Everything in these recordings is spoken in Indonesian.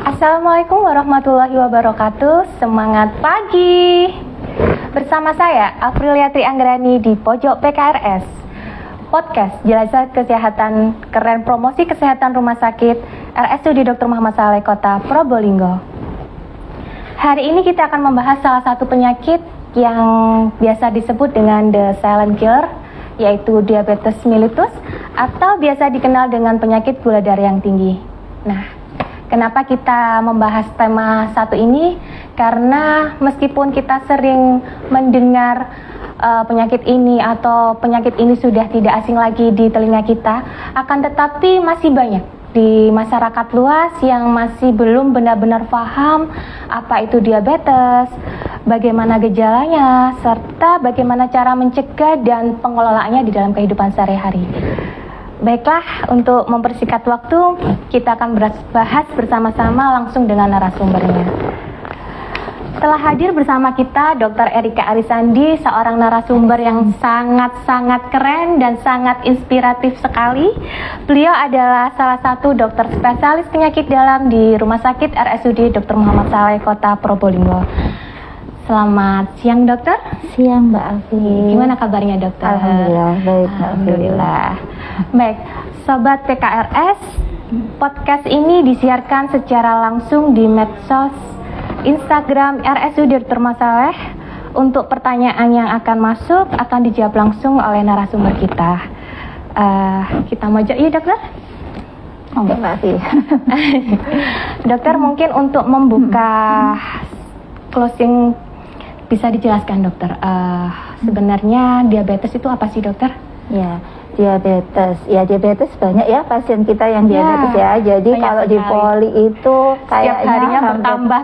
Assalamualaikum warahmatullahi wabarakatuh. Semangat pagi. Bersama saya Aprilia Trianggrani di Pojok PKRS. Podcast Jelajah Kesehatan Keren Promosi Kesehatan Rumah Sakit RSUD Dr. Muhammad Saleh Kota Probolinggo. Hari ini kita akan membahas salah satu penyakit yang biasa disebut dengan the silent killer, yaitu diabetes mellitus atau biasa dikenal dengan penyakit gula darah yang tinggi. Nah, kenapa kita membahas tema satu ini? Karena meskipun kita sering mendengar penyakit ini atau penyakit ini sudah tidak asing lagi di telinga kita, akan tetapi masih banyak di masyarakat luas yang masih belum benar-benar paham apa itu diabetes, bagaimana gejalanya, serta bagaimana cara mencegah dan pengelolaannya di dalam kehidupan sehari-hari. Baiklah, untuk mempersingkat waktu, kita akan bahas bersama-sama langsung dengan narasumbernya. Telah hadir bersama kita Dr. Erika Arisandi, seorang narasumber yang sangat-sangat keren dan sangat inspiratif sekali. Beliau adalah salah satu dokter spesialis penyakit dalam di Rumah Sakit RSUD Dr. Muhammad Saleh Kota Probolinggo. Selamat siang, dokter. Siang, Mbak Alfi. Gimana kabarnya, dokter? Alhamdulillah, baik. Alhamdulillah. Baik, Sobat PKRS, podcast ini disiarkan secara langsung di medsos Instagram RSUD Dr. Muhammad Saleh. Untuk pertanyaan yang akan masuk akan dijawab langsung oleh narasumber kita. Kita maju, iya dokter? Oh, Mbak Alfi. Dokter, mungkin untuk membuka closing, bisa dijelaskan dokter, sebenarnya diabetes itu apa sih dokter? Ya, diabetes banyak ya pasien kita yang diabetes ya. Jadi kalau di Poli itu kayaknya harinya bertambah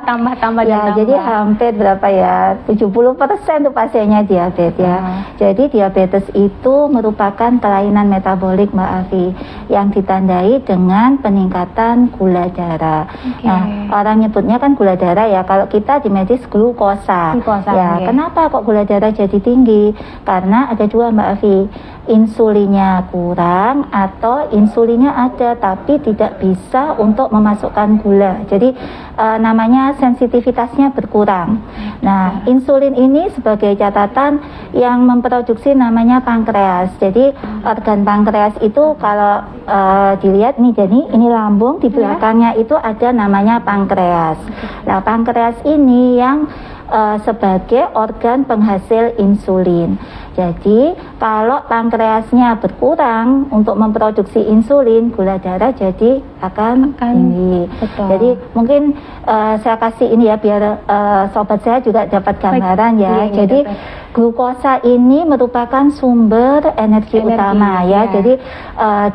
ya. Jadi hampir berapa ya? 70% tuh pasiennya diabetes ya. Jadi diabetes itu merupakan kelainan metabolik, Mbak Afi, yang ditandai dengan peningkatan gula darah. Nah, orang nyebutnya kan gula darah ya. Kalau kita di medis glukosa. Ya, kenapa kok gula darah jadi tinggi? Karena ada dua, Mbak Afi. Insulinnya kurang atau insulinnya ada tapi tidak bisa untuk memasukkan gula. Jadi namanya sensitivitasnya berkurang. Nah, insulin ini sebagai catatan yang memproduksi namanya pankreas. Jadi organ pankreas itu kalau dilihat nih, jadi ini lambung, di belakangnya itu ada namanya pankreas. Nah, pankreas ini yang sebagai organ penghasil insulin. Jadi kalau pankreasnya berkurang untuk memproduksi insulin, gula darah jadi akan tinggi. Jadi mungkin saya kasih ini ya biar sobat saya juga dapat gambaran ya. Jadi glukosa ini merupakan sumber energi utama ya. Jadi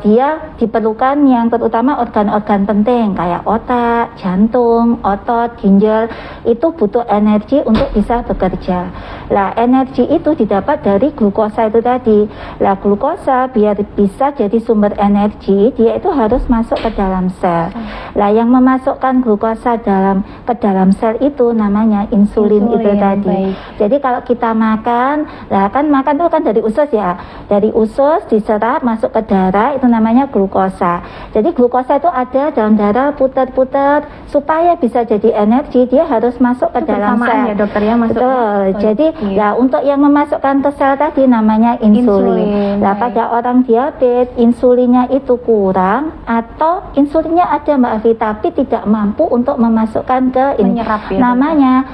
dia diperlukan yang terutama organ-organ penting kayak otak, jantung, otot, ginjal, itu butuh energi untuk bisa bekerja. Lah, energi itu didapat dari glukosa itu tadi. Lah, glukosa biar bisa jadi sumber energi, dia itu harus masuk ke dalam sel. Lah, yang memasukkan glukosa ke dalam sel itu namanya insulin itu tadi. Baik. Jadi kalau kita makan, lah kan makan itu kan dari usus ya. Dari usus diserap masuk ke darah, itu namanya glukosa. Jadi glukosa itu ada dalam darah, putar-putar supaya bisa jadi energi, dia harus masuk ke dalam sel. Ya, dokter ya, masuk. Betul. Jadi ya untuk yang memasukkan ke sel tadi namanya insulin. Nah, pada orang diabetes insulinnya itu kurang atau insulinnya ada, Mbak Afi, tapi tidak mampu untuk memasukkan ke ini. Namanya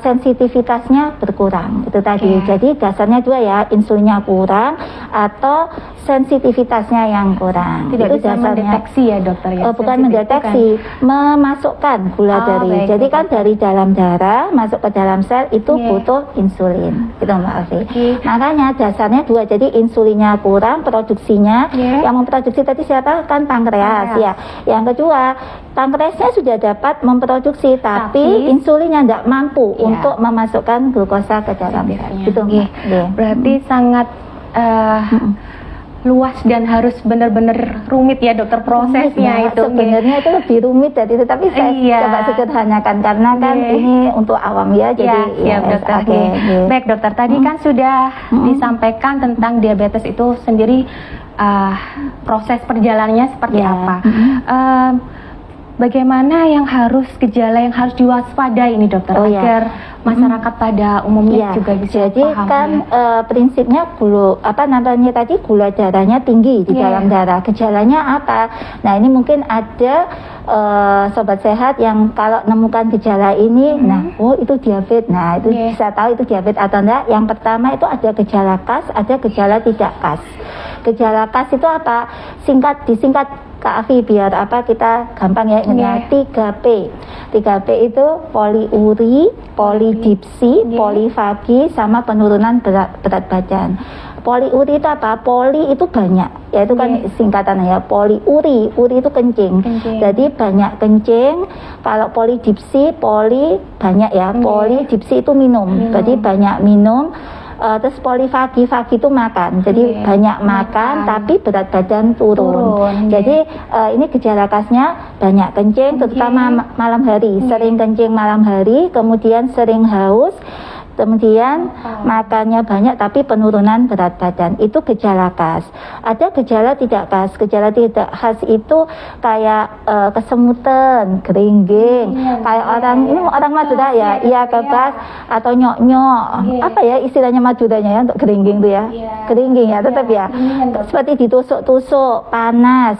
sensitivitasnya berkurang. Itu tadi. Jadi dasarnya dua ya, insulinnya kurang atau sensitivitasnya yang kurang. Tidak bisa mendeteksi ya, dokter ya. Bukan mendeteksi, memasukkan gula dari. Jadi kan dari dalam darah masuk ke dalam sel itu butuh insulin. Gitu, Mbak Afi. Makanya dasarnya dua. Jadi insulinnya kurang, produksinya yang memproduksi tadi siapa? Kan pankreas ya. Yang kedua, pankreasnya sudah dapat memproduksi tapi insulinnya tidak mampu untuk memasukkan glukosa ke dalam sel. Gitu, berarti sangat luas dan harus benar-benar rumit ya, dokter, prosesnya itu. Sebenarnya itu lebih rumit dari itu, tapi saya coba sederhanakan karena kan ini untuk awam ya. Jadi dokter. Baik, dokter, tadi kan sudah disampaikan tentang diabetes itu sendiri, proses perjalanannya seperti apa. bagaimana gejala yang harus diwaspadai ini dokter, Oh, ya. agar masyarakat pada umumnya Iya, juga bisa jadi paham kan ya. prinsipnya gula darahnya tinggi di Iya. dalam darah. Gejalanya apa? Nah, ini mungkin ada sobat sehat yang kalau nemukan gejala ini, nah, oh itu diabetes. Nah, itu Iya. bisa tahu itu diabetes atau enggak. Yang pertama itu ada gejala khas, ada gejala tidak khas. Gejala khas itu apa? Disingkat Kak Afi biar kita gampang ya ingatnya. 3P. 3P itu poliuri, polidipsi, polifagi, sama penurunan berat badan. Poliuri itu apa? Poli itu banyak, yaitu kan singkatan ya. Poliuri, uri itu kencing. Jadi banyak kencing. Kalau polidipsi, poli banyak ya. Polidipsi itu minum. Jadi banyak minum. Terus polifagi itu makan, jadi banyak makan tapi berat badan turun. Jadi ini gejala khasnya banyak kencing, terutama malam hari, sering kencing malam hari, kemudian sering haus, kemudian makannya banyak tapi penurunan berat badan. Itu gejala khas. Ada gejala tidak khas. Gejala tidak khas itu kayak kesemutan, geringging, kayak orang Madura ya, iya kebas atau nyok-nyok. Apa ya istilahnya Maduranya ya untuk geringging itu ya? Geringging ya, tetap ya. Seperti ditusuk-tusuk, panas,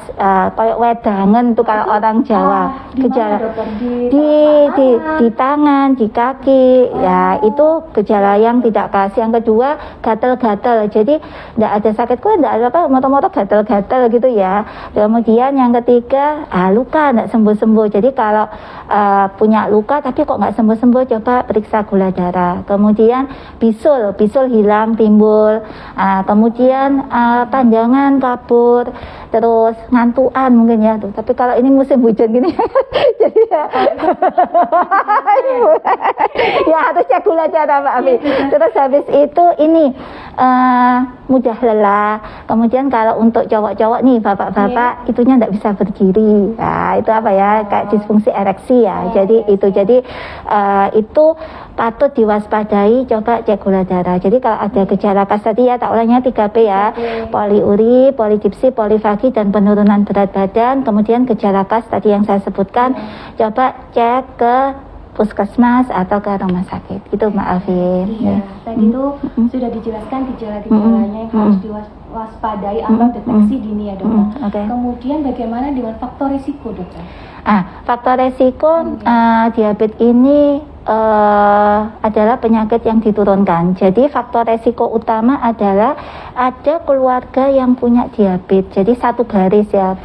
kayak wedangan tuh kalau orang Jawa. Gejala di tangan, di kaki, ya itu gejala yang tidak khas. Yang kedua gatal-gatal, jadi tidak ada sakit kulit, tidak ada apa, moto-moto gatal-gatal gitu ya. Kemudian yang ketiga luka tidak sembuh-sembuh. Jadi kalau punya luka tapi kok nggak sembuh-sembuh, coba periksa gula darah. Kemudian bisul hilang timbul. Kemudian panjangan kabur, terus ngantuan mungkin ya tuh. Tapi kalau ini musim hujan gini jadi ya harus cek gula darah Pak Abi. Terus habis itu ini mudah lelah. Kemudian kalau untuk cowok-cowok nih, bapak-bapak itunya tidak bisa berdiri. Nah, itu apa ya? Kayak disfungsi ereksi ya. Jadi itu patut diwaspadai, coba cek gula darah. Jadi kalau ada gejala khas tadi ya, tak ulangnya 3P ya. Poliuri, polidipsi, polifagi, dan penurunan berat badan. Kemudian gejala khas tadi yang saya sebutkan, coba cek ke puskesmas atau ke rumah sakit. Itu Mbak Alvin. Iya, tadi itu sudah dijelaskan gejala-gejalanya yang harus diwaspadai atau deteksi dini ya dokter. Kemudian bagaimana dengan faktor risiko dokter? Faktor risiko diabetes ini adalah penyakit yang diturunkan. Jadi faktor resiko utama adalah ada keluarga yang punya diabetes. Jadi satu garis ya.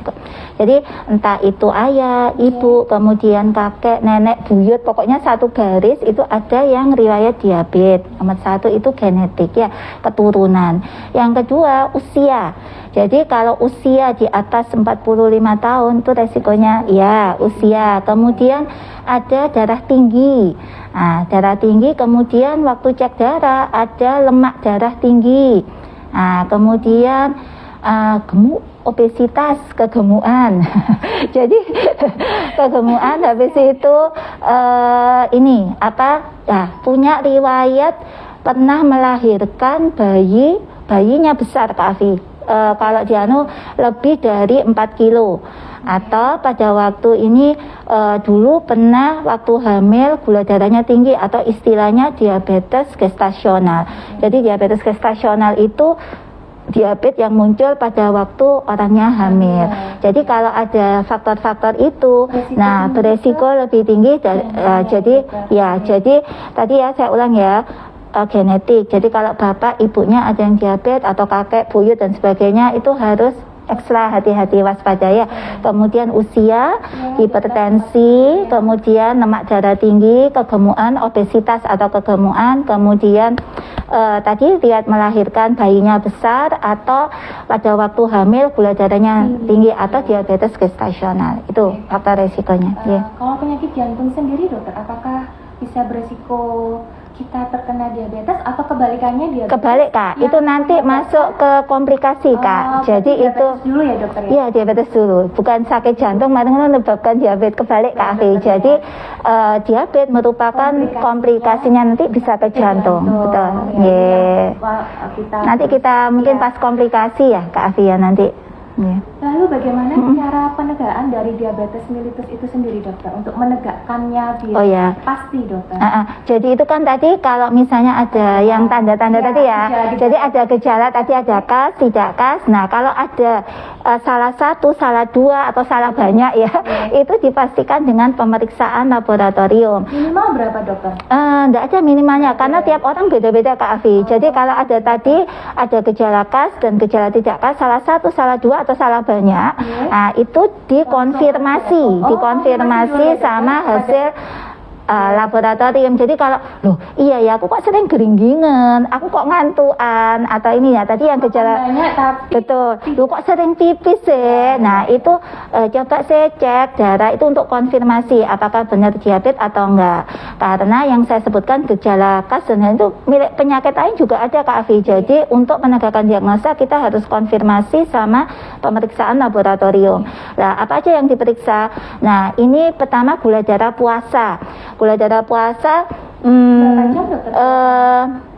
Jadi entah itu ayah, ibu, kemudian kakek, nenek, buyut, pokoknya satu garis itu ada yang riwayat diabetes. Nomor satu itu genetik ya, keturunan. Yang kedua usia. Jadi kalau usia di atas 45 tahun itu resikonya ya usia. Kemudian ada darah tinggi. Darah tinggi, kemudian waktu cek darah ada lemak darah tinggi. Kemudian gemuk, obesitas, kegemukan. Jadi kegemukan, habis itu punya riwayat pernah melahirkan bayinya besar Kak Afi. Kalau dia lebih dari 4 kilo. Atau pada waktu ini dulu pernah waktu hamil gula darahnya tinggi, atau istilahnya diabetes gestasional. Jadi diabetes gestasional itu diabetes yang muncul pada waktu orangnya hamil. Jadi kalau ada faktor-faktor itu, beresiko lebih tinggi. Jadi tadi ya saya ulang ya, genetik. Jadi kalau bapak ibunya ada yang diabetes atau kakek, buyut dan sebagainya, itu harus ekstra hati-hati waspada ya. Kemudian usia, hipertensi, kemudian lemak darah tinggi, kegemukan, obesitas atau kegemukan, kemudian tadi lihat melahirkan bayinya besar, atau pada waktu hamil gula darahnya tinggi, atau diabetes gestasional. Itu faktor resikonya. Kalau penyakit jantung sendiri dokter, apakah bisa beresiko kita terkena diabetes atau kebalikannya diabetes? Kebalik Kak, itu nanti masuk ke komplikasi Kak. Jadi itu dulu ya dokter ya? Iya, diabetes dulu, bukan sakit jantung menyebabkan diabetes. Kebalik Kak Afi. Jadi diabetes merupakan komplikasinya nanti bisa ke jantung. Betul. Nanti kita mungkin pas komplikasi ya Kak Afi ya nanti. Ya. Lalu bagaimana cara penegakan dari diabetes mellitus itu sendiri, dokter, untuk menegakkannya biar Oh ya. pasti, dokter? Jadi itu kan tadi kalau misalnya ada yang tanda-tanda Ya, tadi ya, gejala-gejala. jadi ada gejala tadi, ada kas, tidak kas. Nah kalau ada salah satu, salah dua atau salah banyak ya, itu dipastikan dengan pemeriksaan laboratorium. Minimal berapa, dokter? Enggak ada minimalnya karena tiap orang beda-beda Kak Afi. Jadi kalau ada tadi ada gejala kas dan gejala tidak kas, salah satu, salah dua atau salah banyak, nah itu dikonfirmasi sama hasil laboratorium. Jadi kalau loh iya ya aku kok sering geringgingan, aku kok ngantuan atau ini ya tadi yang gejala Banyak tapi betul, lu kok sering pipis sih. Nah itu coba saya cek darah itu untuk konfirmasi apakah benar diabetes atau enggak. Karena yang saya sebutkan gejala kas dan itu milik penyakit lain juga ada Kak Afi. Jadi untuk menegakkan diagnosa kita harus konfirmasi sama pemeriksaan laboratorium. Nah apa aja yang diperiksa? Nah ini pertama gula darah puasa. Gula darah puasa berapa jam, dokter?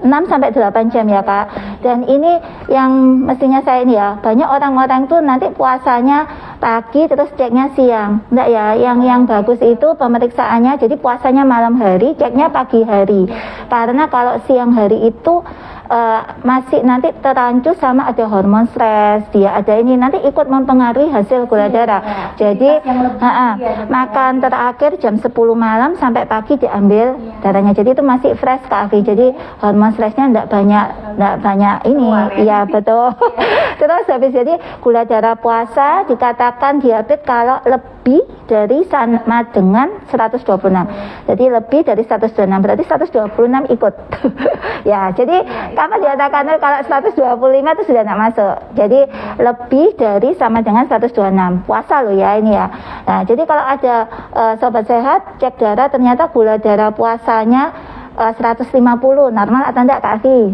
6 sampai 8 jam ya Kak. Dan ini yang mestinya saya ini ya, banyak orang-orang tuh nanti puasanya pagi terus ceknya siang. Enggak ya, yang bagus itu pemeriksaannya jadi puasanya malam hari, ceknya pagi hari. Karena kalau siang hari itu masih nanti terancu sama ada hormon stres, dia ada ini nanti ikut mempengaruhi hasil gula darah. Jadi makan terakhir jam 10 malam sampai pagi diambil darahnya. Jadi itu masih fresh Kak Afi. Jadi hormon stresnya enggak banyak ini. Iya betul. Terus habis jadi gula darah puasa dikatakan diabetes kalau lebih dari sama dengan 126. Jadi lebih dari 126 berarti 126 ikut. Ya, jadi kapan dikatakan kalau 125 itu sudah tidak masuk. Jadi lebih dari sama dengan 126. Puasa loh ya ini ya. Nah, jadi kalau ada sobat sehat cek darah ternyata gula darah puasanya 150 normal atau enggak Kak Afi?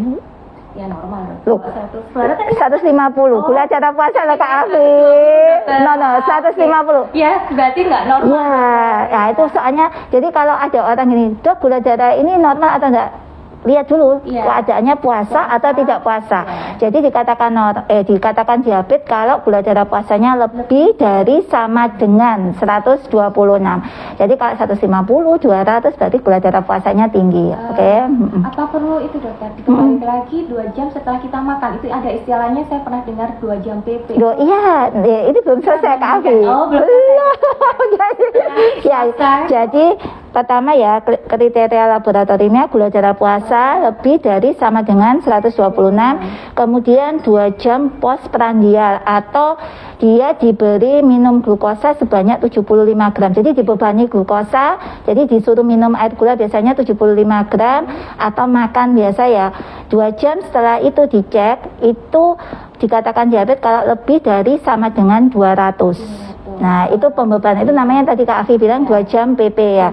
Ya normal. Loh, 150 gula darah puasa loh Kak Afi. No 150. Ya berarti nggak normal. Ya itu soalnya jadi kalau ada orang ini, dok gula darah ini normal atau enggak? Lihat dulu keadaannya puasa atau tidak puasa. Jadi dikatakan diabetes kalau gula darah puasanya lebih dari sama dengan 126. Jadi kalau 150, 200 berarti gula darah puasanya tinggi. Oke. Apa perlu itu dokter? Dikembali lagi 2 jam setelah kita makan. Itu ada istilahnya saya pernah dengar 2 jam PP. Iya, ini belum selesai Kak Afi. Oh, belum selesai. Jadi pertama ya kriteria laboratoriumnya gula darah puasa lebih dari sama dengan 126, kemudian 2 jam postprandial atau dia diberi minum glukosa sebanyak 75 gram. Jadi dibebani glukosa, jadi disuruh minum air gula biasanya 75 gram atau makan biasa ya. 2 jam setelah itu dicek, itu dikatakan diabetes kalau lebih dari sama dengan 200. Nah itu pembeban, itu namanya tadi Kak Afi bilang 2 jam PP ya.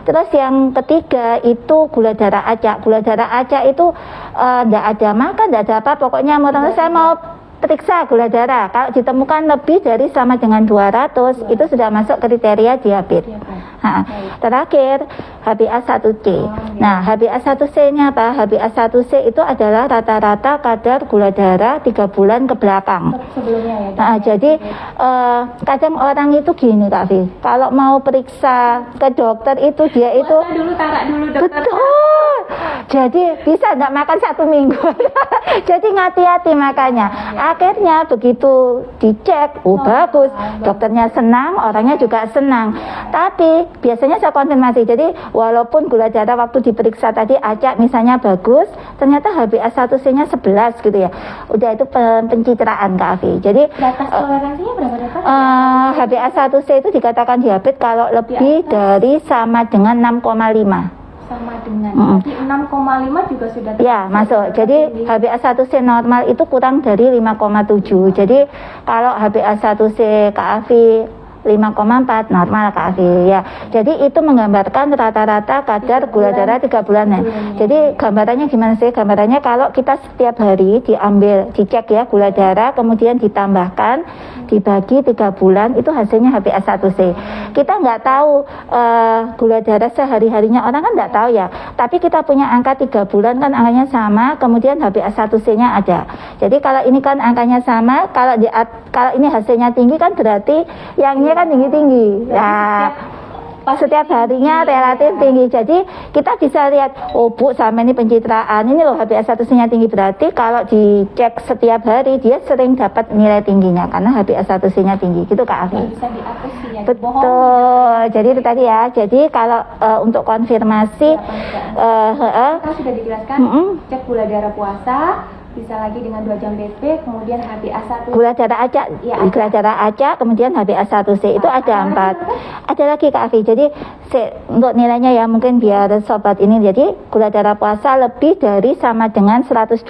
Terus yang ketiga itu gula darah acak. Gula darah acak itu enggak ada makan, enggak ada apa, pokoknya saya mau periksa gula darah. Kalau ditemukan lebih dari sama dengan 200 itu sudah masuk kriteria diabetes. Terakhir HbA1c. Nah HbA1c nya apa? HbA1c itu adalah rata-rata kadar gula darah 3 bulan ke belakang. Sebelumnya ya. Jadi kadang orang itu gini Kak Fi, kalau mau periksa ke dokter itu dia itu tarak dulu dokter. Betul. Jadi bisa nggak makan 1 minggu. Jadi hati-hati makanya. Akhirnya begitu dicek, bagus, dokternya senang, orangnya juga senang. Tapi biasanya saya konfirmasi. Jadi walaupun gula darah waktu diperiksa tadi acak misalnya bagus, ternyata HbA1c-nya 11 gitu ya. Udah itu pencitraan Kak Afi. Jadi batas toleransinya berapa dokter? HbA1c itu dikatakan diabetes kalau lebih dari sama dengan 6,5. Sama dengan 6,5 juga sudah ya masuk. Jadi HbA1c normal itu kurang dari 5,7. Jadi kalau HbA1c Kak Afi 5,4 normal Kak Afi ya. Jadi itu menggambarkan rata-rata kadar gula darah 3 bulan ya. Jadi gambarannya gimana sih? Gambarannya kalau kita setiap hari dicek ya gula darah, kemudian ditambahkan dibagi 3 bulan, itu hasilnya HbA1c. Kita nggak tahu gula darah sehari-harinya orang kan nggak tahu ya. Tapi kita punya angka 3 bulan kan angkanya sama, kemudian HbA1c-nya ada. Jadi kalau ini kan angkanya sama, kalau ini hasilnya tinggi kan berarti yang ini kan tinggi-tinggi. Ya, setiap harinya relatif tinggi. Jadi kita bisa lihat, oh Bu sama ini pencitraan, ini loh HbA1c-nya tinggi, berarti kalau dicek setiap hari dia sering dapat nilai tingginya karena HbA1c-nya tinggi. Gitu Kak Afi. Bisa diakusi ya. Betul. Jadi itu tadi ya. Jadi kalau untuk konfirmasi kan sudah dijelaskan cek gula darah puasa, bisa lagi dengan 2 jam BP, kemudian HbA1c. Gula darah acak, ya, gula darah acak, kemudian HbA1c itu ada 4. Ada lagi Kak Afi. Jadi untuk nilainya ya mungkin biar sobat ini, jadi gula darah puasa lebih dari sama dengan 126.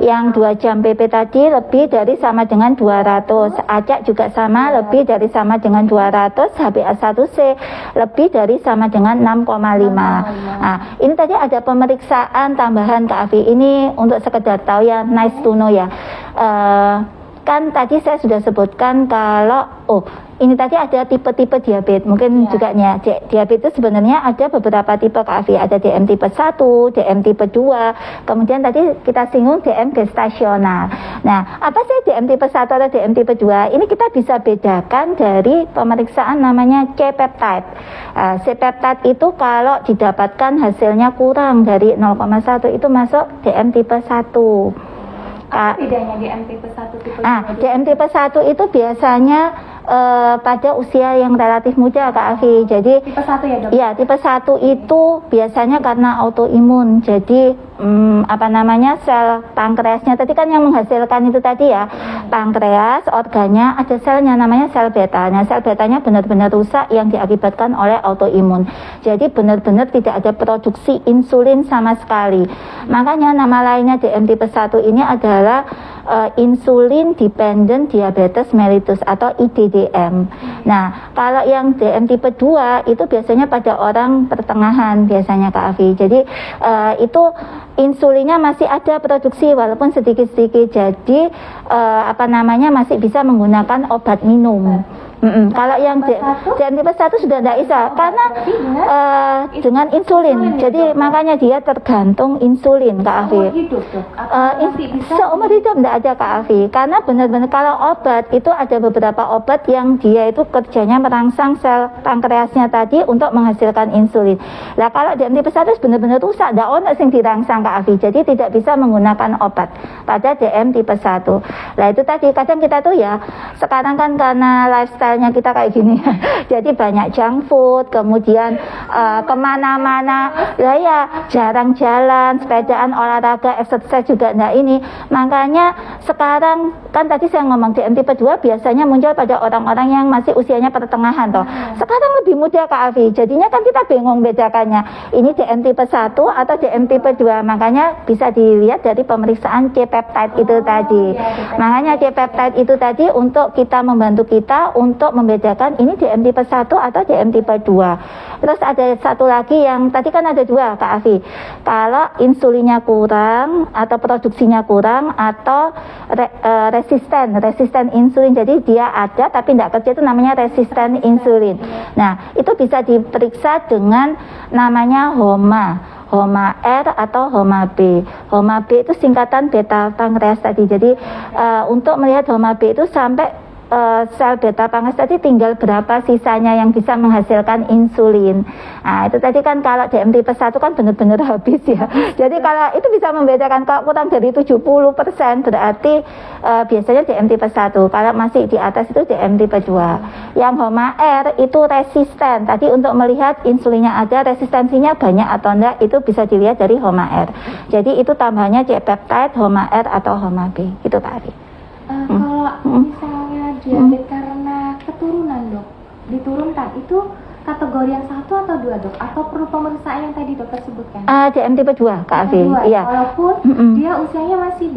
Yang 2 jam BP tadi lebih dari sama dengan 200. Acak juga sama, lebih dari sama dengan 200. HbA1c lebih dari sama dengan 6,5. Nah, ini tadi ada pemeriksaan tambahan Kak Afi. Ini untuk sekedar tahu ya, nice to know ya. Kan tadi saya sudah sebutkan kalau ini tadi ada tipe-tipe diabetes, mungkin juga ya, diabetes sebenarnya ada beberapa tipe Kak Afi, ada DM tipe 1, DM tipe 2, kemudian tadi kita singgung DM gestasional. Nah, apa sih DM tipe 1 atau DM tipe 2? Ini kita bisa bedakan dari pemeriksaan namanya C-peptide. C-peptide itu kalau didapatkan hasilnya kurang dari 0,1 itu masuk DM tipe 1. Apa bedanya DM tipe 1 tipe 2? DM tipe 1 itu biasanya pada usia yang relatif muda Kak Afi. Jadi tipe 1 ya Dok? Iya, tipe 1 itu biasanya karena autoimun. Jadi sel pankreasnya tadi kan yang menghasilkan itu tadi ya. Pankreas, organnya ada selnya namanya sel beta. Nah, sel betanya benar-benar rusak yang diakibatkan oleh autoimun. Jadi benar-benar tidak ada produksi insulin sama sekali. Makanya nama lainnya DM tipe 1 ini adalah insulin dependent diabetes mellitus atau IDDM. Nah, kalau yang DM tipe 2 itu biasanya pada orang pertengahan biasanya Kak Afi. Jadi itu insulinnya masih ada produksi walaupun sedikit-sedikit. Jadi masih bisa menggunakan obat minum. Kalau yang DM tipe 1 sudah tidak bisa karena dengan insulin. Jadi makanya dia tergantung insulin Kak Afi. Seumur hidup tidak ada Kak Afi. Karena benar-benar kalau obat itu ada beberapa obat yang dia itu kerjanya merangsang sel pankreasnya tadi untuk menghasilkan insulin. Nah, kalau DM tipe 1 benar-benar rusak, tidak ono sing dirangsang Kak Afi. Jadi tidak bisa menggunakan obat pada DM tipe 1. Nah, itu tadi kadang kita tuh ya sekarang kan karena lifestyle-nya kita kayak gini jadi banyak junk food, kemudian kemana-mana lah ya, jarang jalan, sepedaan, olahraga, exercise juga enggak ini. Makanya sekarang kan tadi saya ngomong DM tipe 2 biasanya muncul pada orang-orang yang masih usianya pertengahan toh. Sekarang lebih muda Kak Afi, jadinya kan kita bingung bedakannya ini DM tipe 1 atau DM tipe 2. Makanya bisa dilihat dari pemeriksaan C-peptide itu tadi. Makanya C-peptide itu tadi untuk kita membantu kita untuk membedakan ini DM tipe 1 atau DM tipe 2. Terus ada satu lagi yang tadi kan ada 2 Kak Afi. Kalau insulinnya kurang atau produksinya kurang atau resisten insulin. Jadi dia ada tapi tidak kerja, itu namanya resisten insulin. Nah, itu bisa diperiksa dengan namanya HOMA R atau HOMA B. HOMA B itu singkatan beta pankreas tadi. Jadi untuk melihat HOMA B itu sampai sel beta pankreas tadi tinggal berapa sisanya yang bisa menghasilkan insulin. Nah, itu tadi kan kalau DM tipe 1 kan benar-benar habis ya. Jadi kalau itu bisa membedakan kalau kurang dari 70% berarti biasanya DM tipe 1. Kalau masih di atas itu DM tipe 2. Yang HOMA R itu resisten. Tadi untuk melihat insulinnya ada, resistensinya banyak atau enggak, itu bisa dilihat dari HOMA R. Jadi itu tambahannya C-peptide, HOMA R atau HOMA B. Itu Pak Ari. Kalau misalnya diabetes karena keturunan Dok, diturunkan itu kategori yang 1 atau 2 dok? Atau perlu pemeriksaan yang tadi dokter sebutkan? DM tipe 2 Kak Afi. Iya. Walaupun dia usianya masih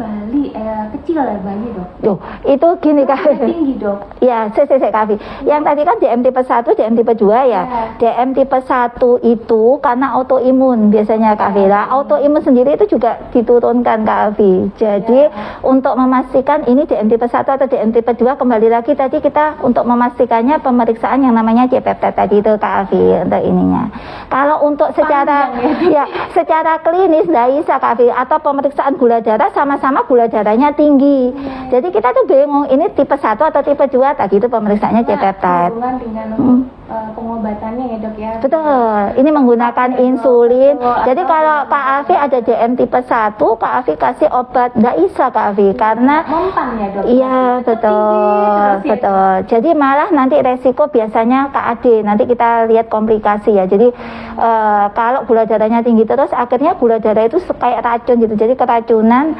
kecil ya bayi dok. Duh, itu gini Kak. Tinggi dok. Iya, Kak Afi. Yang tadi kan DM tipe 1, DM tipe 2 ya. DM tipe 1 itu karena autoimun biasanya Kak Afi. Lah, autoimun sendiri itu juga diturunkan Kak Afi. Jadi untuk memastikan ini DM tipe 1 atau DM tipe 2, kembali lagi tadi kita untuk memastikannya pemeriksaan yang namanya C-peptide tadi itu Kak Afi untuk ininya. Kalau untuk secara secara klinis tidak bisa Kak Afi, atau pemeriksaan gula darah sama-sama gula darahnya tinggi. Jadi kita tuh bingung ini tipe 1 atau tipe 2, tadi itu pemeriksaannya C-peptide. Hubungan dengan pengobatannya ya dok ya. Betul, ini menggunakan insulin. Jadi kalau Kak Afi ada DM tipe 1, Kak Afi kasih obat nggak bisa Kak Afi karena mempan ya dok. Iya betul. Jadi malah nanti resiko biasanya Kak Ade, nanti kita lihat komplikasi ya. Jadi kalau gula darahnya tinggi terus akhirnya gula darah itu kayak racun gitu. Jadi keracunan.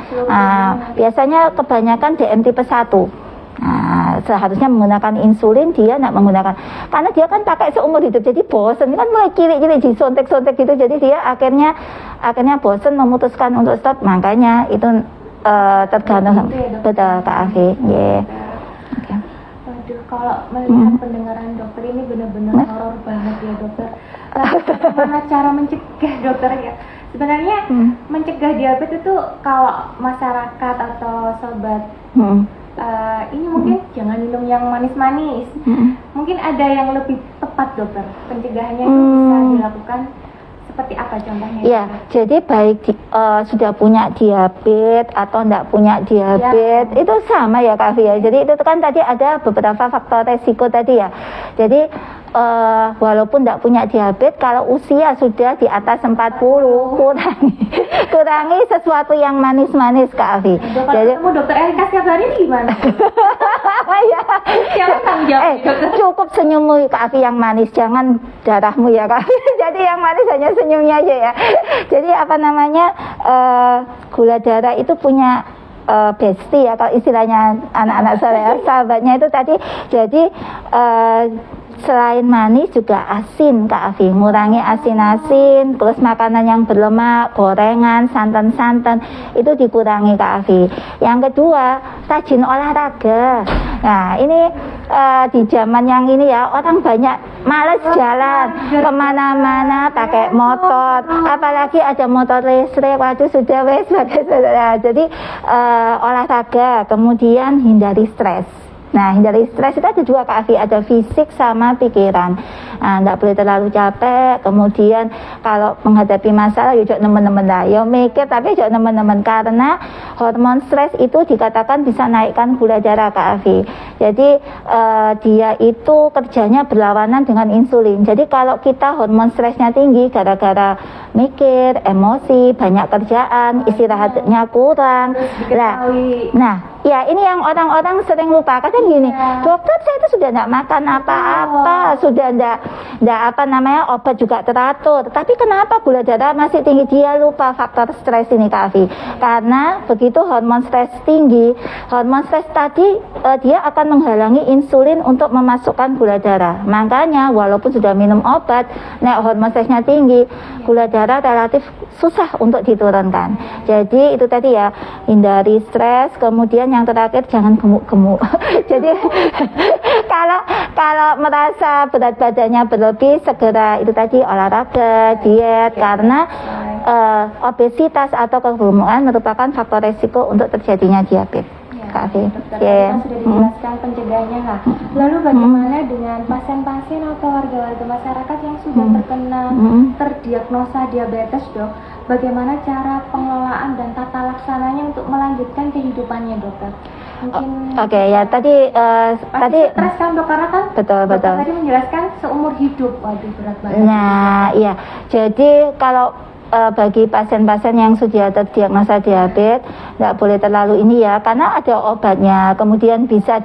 Biasanya kebanyakan DM tipe 1. Nah, seharusnya menggunakan insulin, dia nggak menggunakan karena dia kan pakai seumur hidup, jadi bosen kan, mulai cilik-cilik disontek-sontek gitu, jadi dia akhirnya bosen memutuskan untuk stop, makanya itu tergantung betul Kak Afi. Waduh, kalau melihat pendengaran dokter ini benar-benar horor banget ya dokter. Bagaimana cara mencegah dokter ya? Sebenarnya mencegah diabetes itu kalau masyarakat atau sobat ini mungkin jangan minum yang manis-manis. Mungkin ada yang lebih tepat dokter. Pencegahannya itu bisa dilakukan seperti apa contohnya? Ya, jadi baik sudah punya diabetes atau tidak punya diabetes itu sama ya Kak Fia. Jadi itu kan tadi ada beberapa faktor resiko tadi ya. Jadi walaupun tidak punya diabetes, kalau usia sudah di atas 40, kurangi sesuatu yang manis-manis Kak Afi. Jadi kamu dokter Erika setiap hari ini gimana? Cukup senyummu Kak Afi yang manis, jangan darahmu ya Kak Afi. Jadi yang manis hanya senyumnya aja ya. Jadi apa namanya, gula darah itu punya bestie ya, kalau istilahnya anak-anak saya, sahabatnya itu tadi. Jadi selain manis juga asin Kak Afi, ngurangi asin-asin, terus makanan yang berlemak, gorengan, santan-santan itu dikurangi Kak Afi. Yang kedua, rajin olahraga. Nah ini di zaman yang ini ya, orang banyak males jalan kemana-mana pakai motor, apalagi ada motor listrik, waduh sudah wes. Jadi olahraga, kemudian hindari stres. Nah, hindari stres itu ada dua Kak Afi, ada fisik sama pikiran. Nah, tidak boleh terlalu capek. Kemudian kalau menghadapi masalah, ya jangan nemen-nemen lah. Ya mikir tapi jangan nemen-nemen, karena hormon stres itu dikatakan bisa naikkan gula darah Kak Afi. Jadi dia itu kerjanya berlawanan dengan insulin. Jadi kalau kita hormon stresnya tinggi gara-gara mikir, emosi, banyak kerjaan, istirahatnya kurang. Nah, ya ini yang orang-orang sering lupa. Kadang gini, dokter saya itu sudah tidak makan apa-apa, sudah tidak apa namanya, obat juga teratur, tapi kenapa gula darah masih tinggi? Dia lupa faktor stres ini Kak Afi. Karena begitu hormon stres tinggi, hormon stres tadi dia akan menghalangi insulin untuk memasukkan gula darah. Makanya walaupun sudah minum obat, nah hormon stresnya tinggi, gula darah relatif susah untuk diturunkan. Jadi itu tadi ya, hindari stres. Kemudian yang terakhir, jangan gemuk-gemuk. Jadi kalau merasa berat badannya berlebih, segera itu tadi olahraga, diet, karena obesitas atau kegemukan merupakan faktor resiko untuk terjadinya diabetes. Kak Afi. Sudah dijelaskan pencegahannya lah. Lalu bagaimana dengan pasien-pasien atau warga-warga masyarakat yang sudah terkena terdiagnosa diabetes dok? Bagaimana cara pengelolaan dan tata laksananya untuk melanjutkan kehidupannya dokter? Oke, ya tadi stres kan dok, karena kan betul. Tadi menjelaskan seumur hidup, waduh berat banget. Nah, iya. Jadi kalau bagi pasien-pasien yang sudah terdiagnosa diabetes nggak boleh terlalu ini ya, karena ada obatnya, kemudian bisa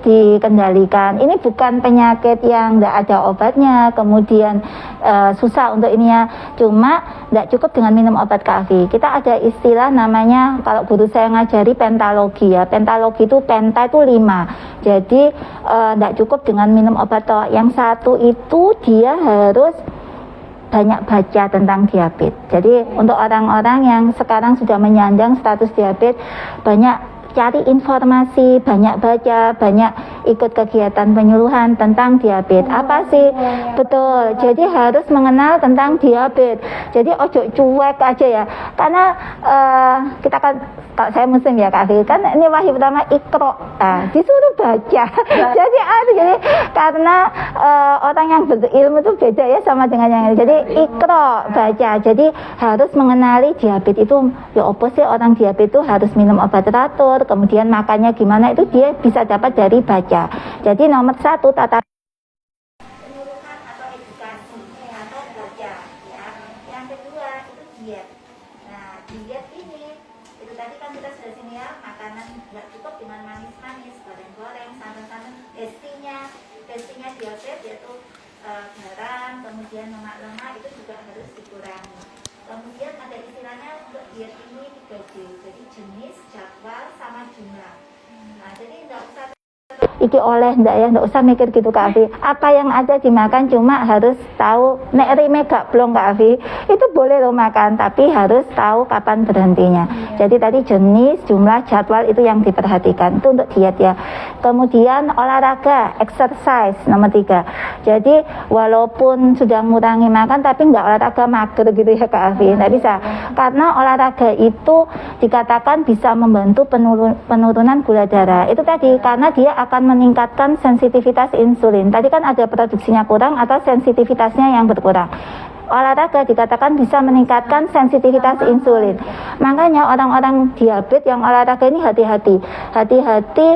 dikendalikan. Ini bukan penyakit yang nggak ada obatnya, kemudian susah untuk ini ya, cuma nggak cukup dengan minum obat Kak Afi. Kita ada istilah namanya, kalau guru saya ngajari pentalogi ya, pentalogi itu penta itu 5, jadi nggak cukup dengan minum obat toh. Yang satu itu dia harus banyak baca tentang diabetes. Jadi untuk orang-orang yang sekarang sudah menyandang status diabetes, banyak cari informasi, banyak baca, banyak ikut kegiatan penyuluhan tentang diabetes. Apa sih? Betul. Jadi harus mengenal tentang diabetes. Jadi ojo cuek aja ya. Karena kita kan, kalau saya muslim ya Kak Afi, kan ini wahyu pertama ikro, disuruh baca. Jadi karena orang yang berilmu itu beda ya sama dengan yang lain. Jadi ikro, baca. Jadi harus mengenali diabetes itu ya apa sih, orang diabetes itu harus minum obat teratur, kemudian makannya gimana, itu dia bisa dapat dari baca. Jadi nomor 1 tata penyuluhan atau edukasi atau baca ya. Yang kedua itu diet. Nah, diet ini itu tadi kan kita sudah sini ya, makanan nggak cukup dengan manis-manis, goreng-goreng, santan-santan. Bestinya diabetes yaitu garam, kemudian lemak-lemak itu juga harus dikurangi. Kemudian ada istilahnya untuk diet ini 3J, jadi jenis, jadwal, sama jumlah. Nah, jadi nggak usah iki oleh nggak usah mikir gitu Kak Afi. Apa yang ada dimakan, cuma harus tahu nek rime gak plong Kak Afi. Itu boleh lo makan, tapi harus tahu kapan berhentinya. Jadi tadi jenis, jumlah, jadwal itu yang diperhatikan. Itu untuk diet ya. Kemudian olahraga, exercise nomor 3. Jadi walaupun sudah mengurangi makan, tapi nggak olahraga mager gitu ya Kak Afi. Nggak bisa. Karena olahraga itu dikatakan bisa membantu penurunan gula darah. Itu tadi karena dia akan meningkatkan sensitivitas insulin. Tadi kan ada produksinya kurang atau sensitivitasnya yang berkurang. Olahraga dikatakan bisa meningkatkan sensitivitas insulin. Makanya orang-orang diabetes yang olahraga ini hati-hati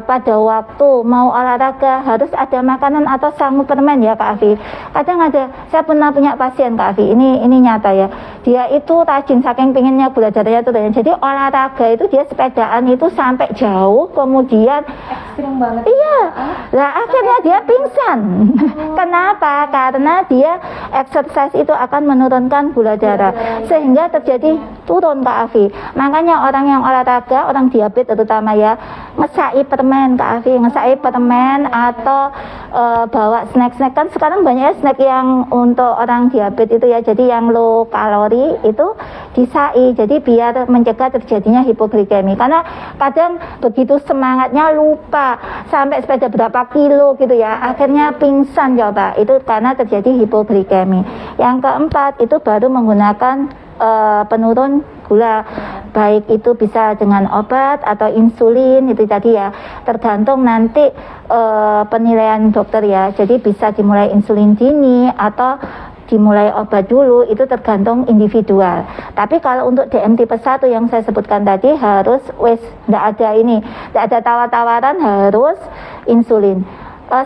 pada waktu mau olahraga harus ada makanan atau sangu permen ya Kak Afi. Kadang ada, saya pernah punya pasien Kak Afi, ini nyata ya, dia itu rajin saking pinginnya gula darahnya turun. Jadi olahraga itu dia sepedaan itu sampai jauh, kemudian ekstrim banget. Iya, lah akhirnya dia pingsan. Kenapa? Karena dia exercise itu akan menurunkan gula darah, sehingga terjadi turun Kak Afi. Makanya orang yang olahraga, orang diabetes terutama ya, ngesai permen Kak Afi, ngesai permen atau bawa snack-snack. Kan sekarang banyak snack yang untuk orang diabetes itu ya, jadi yang low kalori itu disai, jadi biar mencegah terjadinya hipoglikemi. Karena kadang begitu semangatnya lupa sampai sepeda berapa kilo gitu ya, akhirnya pingsan coba. Itu karena terjadi hipoglikemi. Yang keempat itu baru menggunakan penurun gula, baik itu bisa dengan obat atau insulin, itu tadi ya, tergantung nanti penilaian dokter ya. Jadi bisa dimulai insulin dini atau dimulai obat dulu, itu tergantung individual. Tapi kalau untuk DM tipe 1 yang saya sebutkan tadi harus nggak ada tawar-tawaran, harus insulin.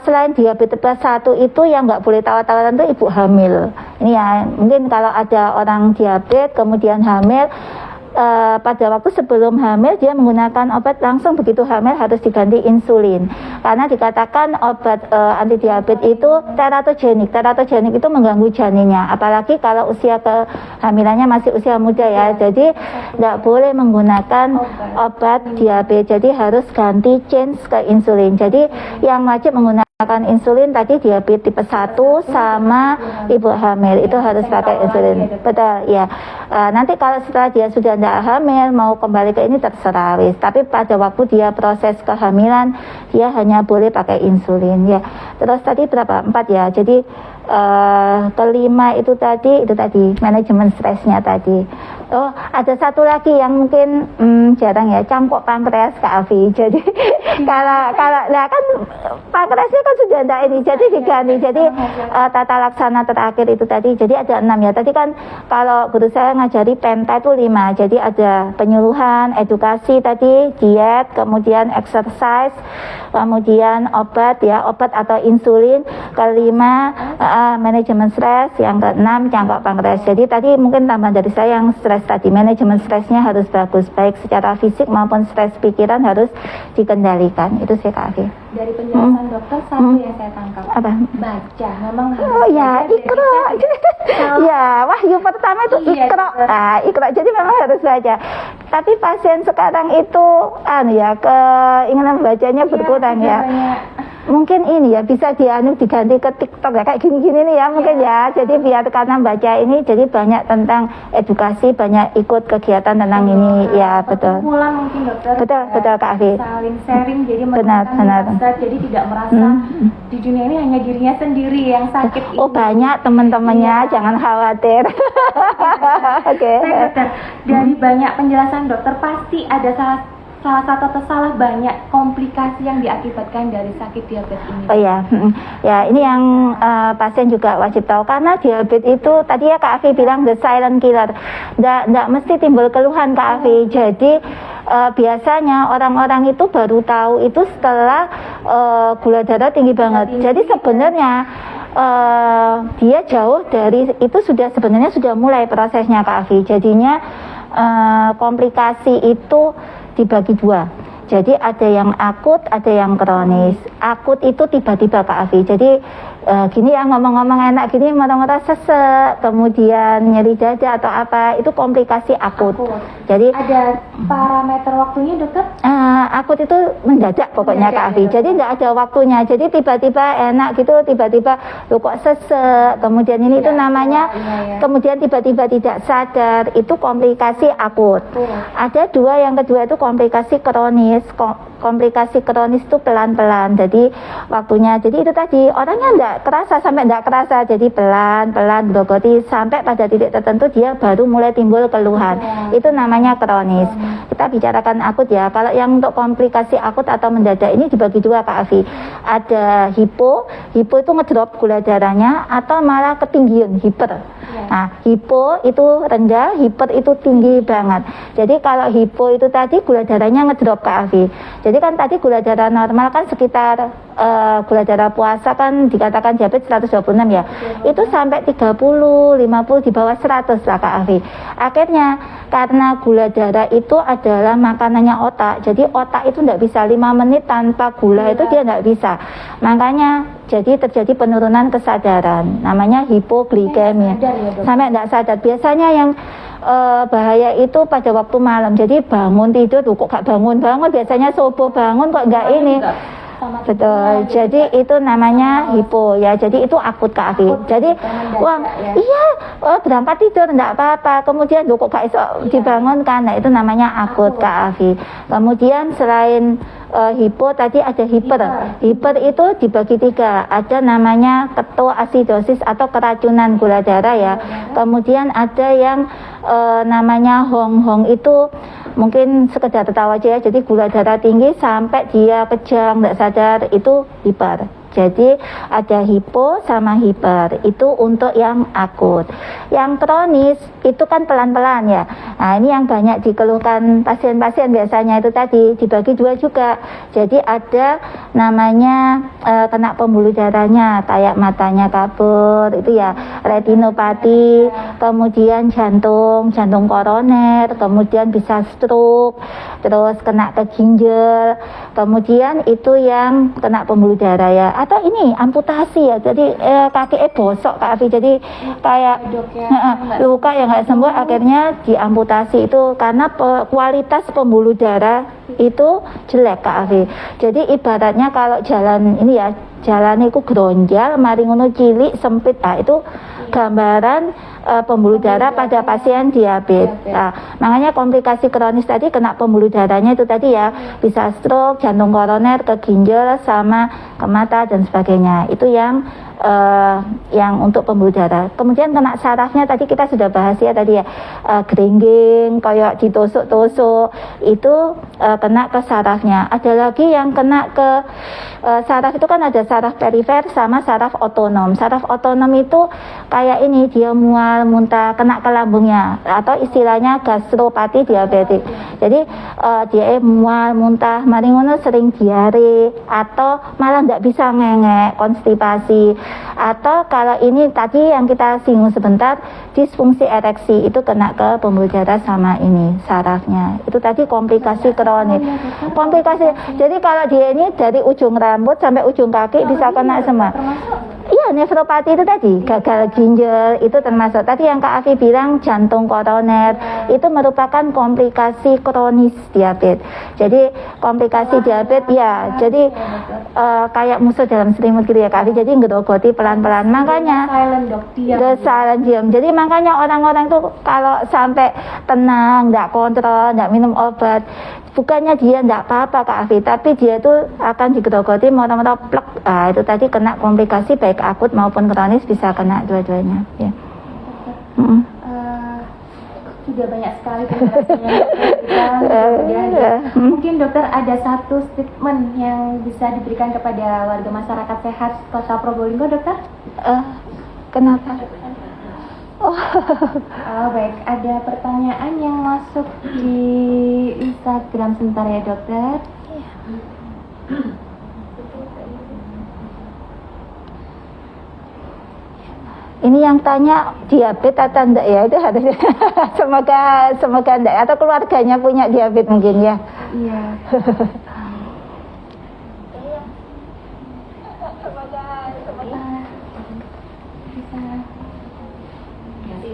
Selain diabetes tipe 1 itu yang nggak boleh tawar-tawaran itu ibu hamil. Ini ya, mungkin kalau ada orang diabetes kemudian hamil, pada waktu sebelum hamil dia menggunakan obat, langsung begitu hamil harus diganti insulin. Karena dikatakan obat anti diabetes itu teratogenik. Teratogenik itu mengganggu janinnya, apalagi kalau usia kehamilannya masih usia muda ya. Jadi nggak boleh menggunakan obat diabetes. Jadi harus ganti change ke insulin. Jadi yang wajib menggunakan insulin tadi diabetes tipe 1 sama ibu hamil itu harus pakai insulin. Betul ya. Nanti kalau setelah dia sudah tidak hamil mau kembali ke ini terserah wis. Tapi pada waktu dia proses kehamilan dia hanya boleh pakai insulin ya. Terus tadi berapa? 4 ya. Jadi kelima itu tadi manajemen stresnya tadi. Oh, ada satu lagi yang mungkin jarang ya, cangkok pankreas Kak Afi. Jadi kalau nah kan pankreasnya kan sudah enggak ini, jadi diganti. Jadi tata laksana terakhir itu tadi, jadi ada 6 ya. Tadi kan kalau guru saya ngajari penta itu 5. Jadi ada penyuluhan, edukasi tadi, diet, kemudian exercise, kemudian obat ya, obat atau insulin. Kelima manajemen stres, yang keenam cangkok pankreas. Jadi tadi mungkin tambahan dari saya yang stres tadi, manajemen stresnya harus bagus, baik secara fisik maupun stres pikiran harus dikendalikan. Itu sih Kak Afi. Dari penjelasan dokter satu yang saya tangkap. Apa? Baca, memang harus. Oh ya, Iqra. Ya, wahyu pertama itu Iya, Iqra. Iqra. Jadi memang harus baca. Tapi pasien sekarang itu keinginan bacanya berkurang ya. Banyak. Mungkin ini ya bisa diganti ke TikTok ya kayak gini-gini nih ya mungkin ya. Jadi biar karena baca ini jadi banyak tentang edukasi, banyak ikut kegiatan tentang ini ya, betul. Pulang mungkin dokter. Betul Kak Afi. Saling sharing jadi Benar. jadi tidak merasa di dunia ini hanya dirinya sendiri yang sakit. Oh banyak teman-temannya, jangan khawatir. Oke. Baik, dokter, dari banyak penjelasan dokter pasti ada salah satu atau salah banyak komplikasi yang diakibatkan dari sakit diabetes ini. Oh ya, ya ini yang pasien juga wajib tahu karena diabetes itu tadi ya Kak Afi bilang the silent killer, nggak mesti timbul keluhan Kak Afi. Jadi biasanya orang-orang itu baru tahu itu setelah gula darah tinggi banget. Jadi sebenarnya dia jauh dari itu sebenarnya sudah mulai prosesnya Kak Afi. Jadinya komplikasi itu dibagi dua. Jadi ada yang akut, ada yang kronis. Akut itu tiba-tiba Kak Afi. Jadi gini ya ngomong-ngomong enak gini marah-marah sesek, kemudian nyeri dada atau apa, itu komplikasi akut. Jadi ada parameter waktunya dokter? Akut itu mendadak pokoknya Kak Afi. Jadi nggak ada waktunya. Jadi tiba-tiba enak gitu, tiba-tiba lu kok sesek, kemudian ini itu namanya kemudian tiba-tiba tidak sadar, itu komplikasi akut. Ada yang kedua itu komplikasi kronis. Komplikasi kronis itu pelan-pelan, jadi waktunya, jadi itu tadi orangnya enggak kerasa sampai enggak kerasa, jadi pelan-pelan berogoti sampai pada titik tertentu dia baru mulai timbul keluhan. Itu namanya kronis. Kita bicarakan akut ya. Kalau yang untuk komplikasi akut atau mendadak ini dibagi dua Kak Afi. Ada hipo itu ngedrop gula darahnya atau malah ketinggian hiper. Nah, hipo itu rendah, hiper itu tinggi banget. Jadi kalau hipo itu tadi gula darahnya ngedrop Kak Afi. Jadi kan tadi gula darah normal kan sekitar gula darah puasa kan dikatakan diabetes 126 ya. Itu sampai 30, 50 di bawah 100 lah Kak Afi. Akhirnya karena gula darah itu adalah makanannya otak. Jadi otak itu tidak bisa 5 menit tanpa gula itu dia tidak bisa. Makanya jadi terjadi penurunan kesadaran. Namanya hipoglikemia. Sampai tidak sadar. Biasanya yang bahaya itu pada waktu malam. Jadi bangun tidur kok gak bangun-bangun, biasanya subuh bangun kok enggak ini. Betul. Jadi itu namanya hipo ya. Jadi itu akut Kak Afi. Jadi berangkat tidur enggak apa-apa. Kemudian kok gak esok dibangunkan. Nah, itu namanya akut Kak Afi. Kemudian selain hipo tadi ada hiper. Hiper itu dibagi 3. Ada namanya ketoasidosis atau keracunan gula darah ya. Kemudian ada yang namanya hong itu mungkin sekedar tertawa aja ya. Jadi gula darah tinggi sampai dia kejang, tidak sadar, itu hiper. Jadi ada hipo sama hiper, itu untuk yang akut. Yang kronis itu kan pelan-pelan ya. Nah ini yang banyak dikeluhkan pasien-pasien biasanya itu tadi dibagi 2 juga. Jadi ada namanya kena pembuluh darahnya, kayak matanya kabur, itu ya retinopati, kemudian jantung koroner, kemudian bisa stroke, terus kena ke ginjal, kemudian itu yang kena pembuluh darah ya. Atau ini amputasi ya, jadi kaki bosok Kak Afi, jadi kayak luka yang nggak sembuh akhirnya diamputasi itu karena kualitas pembuluh darah itu jelek Kak Afi. Jadi ibaratnya kalau jalan ini ya, jalan itu gronjal, mari ngono cilik sempit, itu gambaran pembuluh darah pada pasien diabetes. Nah, makanya komplikasi kronis tadi kena pembuluh darahnya itu tadi ya, bisa stroke, jantung koroner, ke ginjal sama ke mata dan sebagainya. Itu yang untuk pembuluh darah. Kemudian kena sarafnya tadi kita sudah bahas ya tadi ya, geringging, kayak ditusuk-tusuk, itu kena ke sarafnya. Ada lagi yang kena ke saraf itu kan ada saraf perifer sama saraf otonom. Saraf otonom itu kayak ini, dia mual, muntah, kena ke lambungnya, atau istilahnya gastropati diabetik. Jadi dia mual, muntah, mari ngono sering diare, atau malah nggak bisa ngengek, konstipasi. Atau kalau ini tadi yang kita singgung sebentar, disfungsi ereksi, itu kena ke pembuluh darah sama ini sarafnya. Itu tadi komplikasi kronis. Komplikasi. Jadi kalau dia ini dari ujung rambut sampai ujung kaki bisa kena semua. Iya, nefropati itu tadi, gagal ginjal itu termasuk. Tadi yang Kak Afi bilang jantung koroner, itu merupakan komplikasi kronis diabetes. Jadi komplikasi diabetes ya, jadi kayak musuh dalam selimut gitu ya Kak Afi. Jadi ngerogoti pelan-pelan. Makanya silent diam. Jadi makanya orang-orang tuh kalau sampai tenang, nggak kontrol, nggak minum obat, bukannya dia enggak apa-apa Kak Afi, tapi dia itu akan digerogoti moro-moro plek. Nah, itu tadi kena komplikasi baik akut maupun kronis, bisa kena dua-duanya ya. Sudah banyak sekali penjelasannya. Mungkin dokter ada satu statement yang bisa diberikan kepada warga masyarakat sehat Kota Probolinggo, dokter? Kenapa? Baik, ada pertanyaan yang masuk di Instagram sebentar ya dokter. Ini yang tanya diabetes atau enggak ya, itu harus semoga enggak, atau keluarganya punya diabetes mungkin ya. Iya.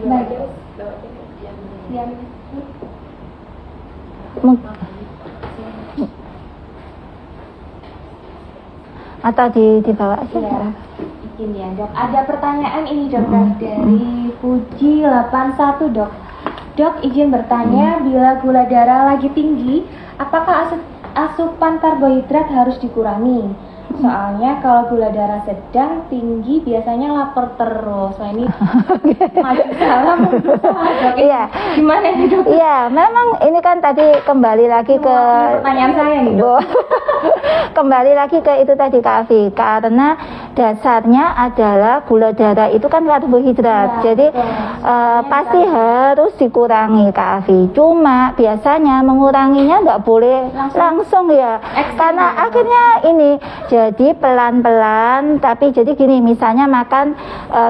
Baik. Atau dibawa aja ya. Izin ya dok, ada pertanyaan ini dokter dari Puji 81 dok. Dok, izin bertanya, bila gula darah lagi tinggi, apakah asupan karbohidrat harus dikurangi? Soalnya kalau gula darah sedang tinggi biasanya lapar terus. Wah, ini maju salam dok. Iya. Gimana nih dok? Iya, memang ini kan tadi kembali lagi ke pertanyaan saya nih dok. Kembali lagi ke itu tadi Kak Afi, karena dasarnya adalah gula darah itu kan karbohidrat, jadi pasti harus dikurangi Kak Afi. Cuma biasanya menguranginya nggak boleh langsung ya, karena akhirnya ini jadi pelan-pelan. Tapi jadi gini, misalnya makan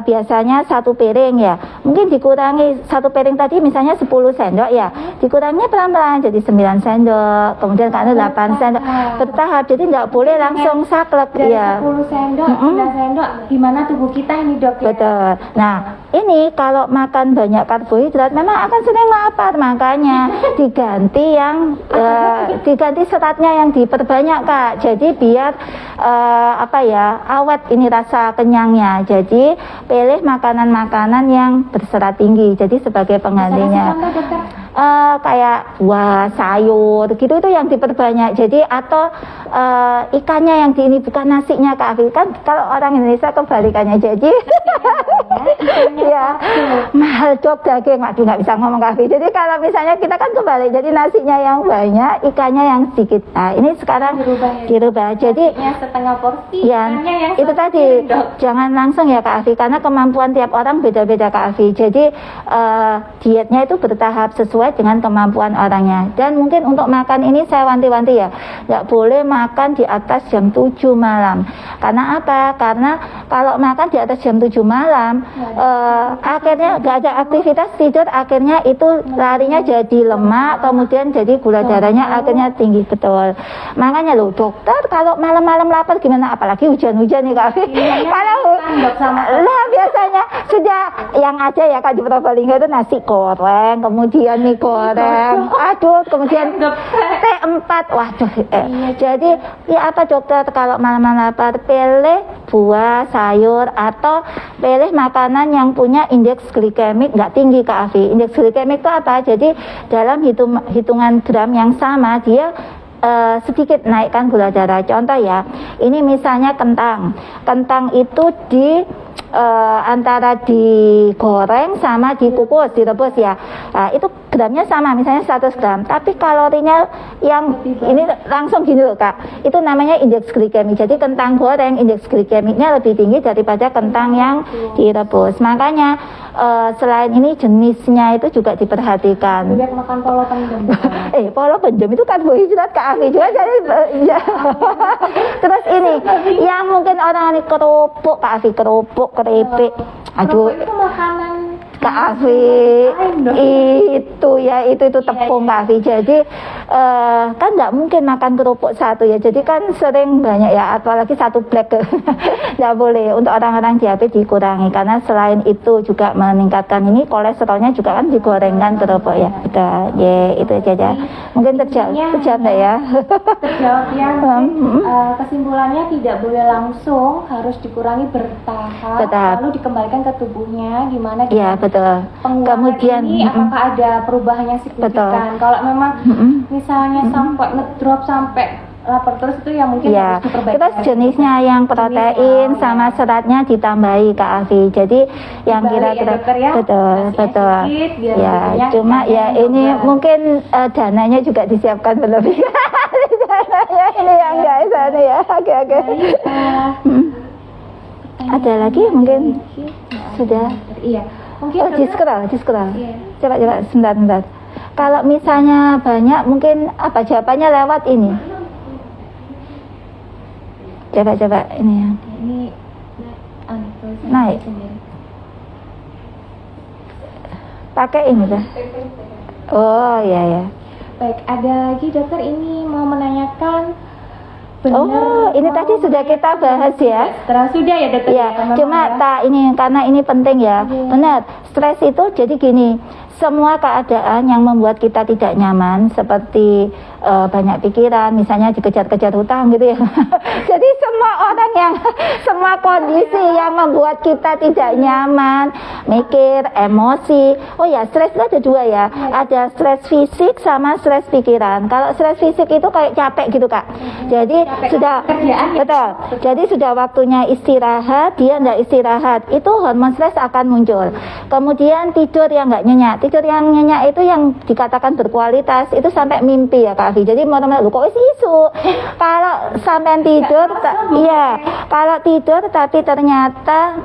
biasanya 1 piring ya, mungkin dikurangi 1 piring tadi misalnya 10 sendok ya, dikuranginya pelan-pelan jadi 9 sendok, kemudian karena 8 sendok, bertahap. Jadi nggak boleh langsung saklek ya. 10 sendok, 9 sendok, gimana tubuh kita ini dok ya? Betul. Nah, ini kalau makan banyak karbohidrat memang akan sering lapar, makanya diganti yang diganti seratnya yang diperbanyak Kak. Jadi biar awet ini rasa kenyangnya. Jadi pilih makanan-makanan yang berserat tinggi. Jadi sebagai penggantinya. Kayak buah, sayur gitu, itu yang diperbanyak. Jadi atau ikannya yang ini, bukan nasinya Kak Afi. Kan kalau orang Indonesia kebalikannya. Jadi ya mahal dok daging, waduh nggak bisa ngomong Kak Afi. Jadi kalau misalnya kita kan kebalik, jadi nasinya yang banyak, ikannya yang sedikit. Nah ini sekarang dirubah. Jadi setengah porsi, ya yang itu tadi jangan langsung ya Kak Afi, karena kemampuan tiap orang beda-beda Kak Afi. Jadi dietnya itu bertahap sesuai dengan kemampuan orangnya. Dan mungkin untuk makan ini saya wanti-wanti ya, nggak boleh makan di atas jam 7 malam. Karena apa? Karena kalau makan di atas jam 7 malam akhirnya nggak ada aktivitas tidur, akhirnya itu larinya jadi lemak, kemudian jadi gula darahnya akhirnya tinggi. Betul. Makanya loh dokter, kalau malam-malam lapar gimana, apalagi hujan-hujan nih Kak Afi. Kalau biasanya sudah yang ada ya Kak di Probolinggo itu nasi goreng, kemudian mie goreng, kemudian T4, waduh. Jadi ya apa dokter, kalau malam-malam lapar pilih buah, sayur, atau pilih makanan yang punya indeks glikemik nggak tinggi Kak Afi. Indeks glikemik itu apa? Jadi dalam hitungan gram yang sama dia sedikit naikkan gula darah. Contoh ya, ini misalnya kentang itu antara digoreng sama dikukus, direbus ya. Nah, itu gramnya sama, misalnya 100 gram. Tapi kalorinya yang ini langsung gini loh Kak. Itu namanya indeks glikemik. Jadi kentang goreng indeks glikemiknya lebih tinggi daripada kentang yang direbus. Makanya selain ini jenisnya itu juga diperhatikan. Lebih baik makan polo pendem. Polo pendem itu karbohidrat Kak Afi juga jadi ya. Terus ini yang mungkin orang ini kerupuk Kak Afi, kerupuk, keripik. Aduh, itu makanan Kak Afi itu tepung Kak Afi. Jadi kan nggak mungkin makan kerupuk satu ya. Jadi kan sering banyak ya, apalagi satu black nggak boleh. Untuk orang-orang diabetes dikurangi karena selain itu juga meningkatkan ini kolesterolnya juga kan digorengkan kerupuk ya. Udah, itu aja. Mungkin terjawab nggak ya? Terjawab ya. Kesimpulannya tidak boleh langsung, harus dikurangi bertahap, lalu dikembalikan ke tubuhnya. Gimana? Ya betul. Kemudian ini apakah ada perubahan yang signifikan? Kalau memang misalnya sampai ngedrop sampai lapar terus itu ya mungkin harus diperbaiki. Terus jenisnya yang protein sama seratnya ditambahi Kak Afi. Jadi yang kira-kira betul. Ya, cuma ya ini mungkin dananya juga disiapkan berlebih. Dananya ini yang enggak sana ya. Oke. Ada lagi mungkin sudah. Iya. Mungkin di scroll. Coba sebentar. Kalau misalnya banyak mungkin apa jawabannya lewat ini. Coba ini ya. Ini naik. Pakai ini dah. Oh ya. Baik, ada lagi dokter ini mau menanyakan. Ini tadi sudah kita bahas ya. Sudah ya dokter. Ya, cuma ini karena ini penting ya. Benar. Stres itu jadi gini. Semua keadaan yang membuat kita tidak nyaman seperti banyak pikiran, misalnya dikejar-kejar hutang gitu ya. Jadi semua kondisi yang membuat kita tidak nyaman, mikir, emosi. Oh ya, stres itu ada dua ya. Ada stres fisik sama stres pikiran. Kalau stres fisik itu kayak capek gitu Kak. Jadi sudah betul. Jadi sudah waktunya istirahat, dia enggak istirahat, itu hormon stres akan muncul. Kemudian tidur yang enggak nyenyak. Tidur yang nyenyak itu yang dikatakan berkualitas, itu sampai mimpi ya Kak Afi. Jadi mau-mau kok isu. Kalau sampai tidur kalau tidur tapi ternyata